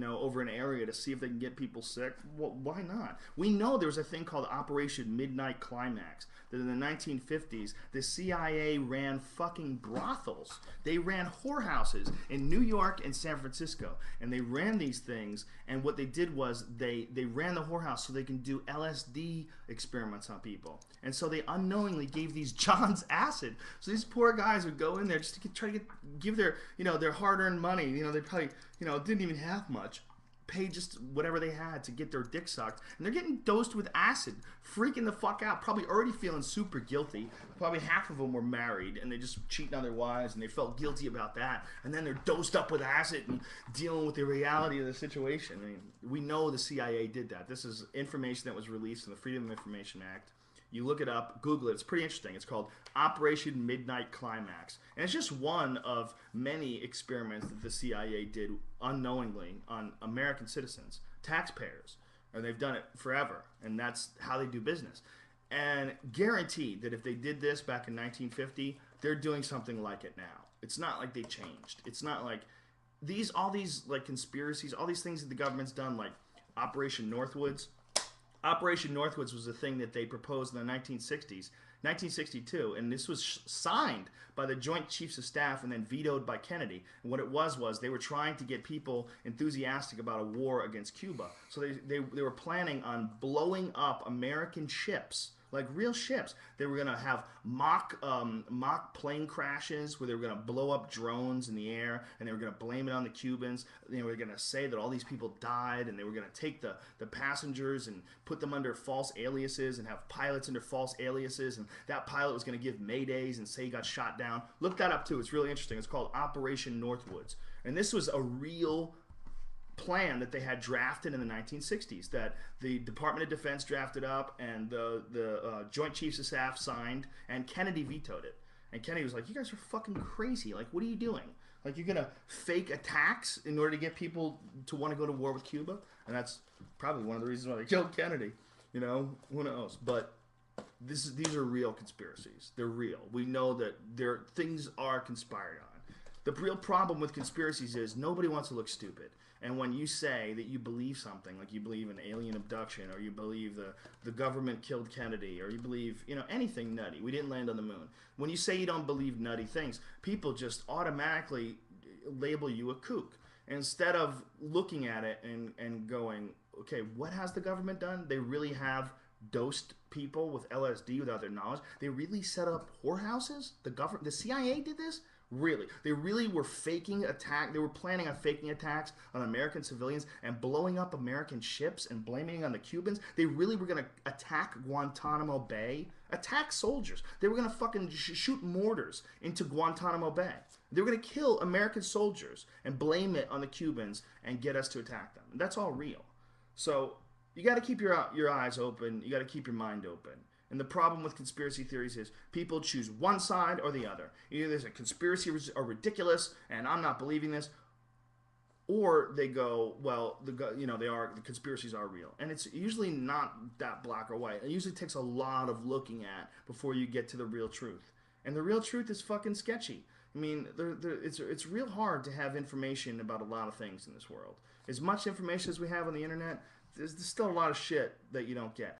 over an area to see if they can get people sick. Well, why not? We know there was a thing called Operation Midnight Climax. That in the 1950s, the CIA ran fucking brothels. They ran whorehouses in New York and San Francisco. And they ran these things, and what they did was they ran the whorehouse so they can do LSD experiments on people. And so they unknowingly gave these Johns acid. So these poor guys would go in there just to try to give their, their hard-earned money. They probably, didn't even have much. Pay just whatever they had to get their dick sucked, and they're getting dosed with acid, freaking the fuck out, probably already feeling super guilty. Probably half of them were married and they just cheating on their wives and they felt guilty about that, and then they're dosed up with acid and dealing with the reality of the situation. I mean, we know the CIA did that. This is information that was released in the Freedom of Information Act. You look it up, Google it. It's pretty interesting. It's called Operation Midnight Climax. And it's just one of many experiments that the CIA did unknowingly on American citizens, taxpayers. And they've done it forever. And that's how they do business. And guaranteed that if they did this back in 1950, they're doing something like it now. It's not like they changed. It's not like all these like conspiracies, all these things that the government's done, like Operation Northwoods. Operation Northwoods was a thing that they proposed in the 1960s, 1962, and this was signed by the Joint Chiefs of Staff and then vetoed by Kennedy. And what it was they were trying to get people enthusiastic about a war against Cuba. So they were planning on blowing up American ships, like real ships. They were going to have mock plane crashes where they were going to blow up drones in the air, and they were going to blame it on the Cubans. They were going to say that all these people died, and they were going to take the passengers and put them under false aliases and have pilots under false aliases, and that pilot was going to give maydays and say he got shot down. Look that up too. It's really interesting. It's called Operation Northwoods. And this was a real plan that they had drafted in the 1960s that the Department of Defense drafted up and the Joint Chiefs of Staff signed, and Kennedy vetoed it. And Kennedy was like, you guys are fucking crazy. Like, what are you doing? Like, you're going to fake attacks in order to get people to want to go to war with Cuba? And that's probably one of the reasons why they killed Kennedy. Who knows? But these are real conspiracies. They're real. We know that things are conspired on. The real problem with conspiracies is nobody wants to look stupid. And when you say that you believe something, like you believe in alien abduction, or you believe the government killed Kennedy, or you believe, anything nutty, we didn't land on the moon. When you say you don't believe nutty things, people just automatically label you a kook. Instead of looking at it and going, okay, what has the government done? They really have dosed people with LSD without their knowledge. They really set up whorehouses? The CIA did this? Really. They really were faking attack. They were planning on faking attacks on American civilians and blowing up American ships and blaming it on the Cubans. They really were going to attack Guantanamo Bay, attack soldiers. They were going to fucking shoot mortars into Guantanamo Bay. They were going to kill American soldiers and blame it on the Cubans and get us to attack them. That's all real. So you got to keep your eyes open. You got to keep your mind open. And the problem with conspiracy theories is people choose one side or the other. Either there's a conspiracy or ridiculous, and I'm not believing this, or they go, well, the conspiracies are real, and it's usually not that black or white. It usually takes a lot of looking at before you get to the real truth, and the real truth is fucking sketchy. I mean, it's real hard to have information about a lot of things in this world. As much information as we have on the internet, there's still a lot of shit that you don't get.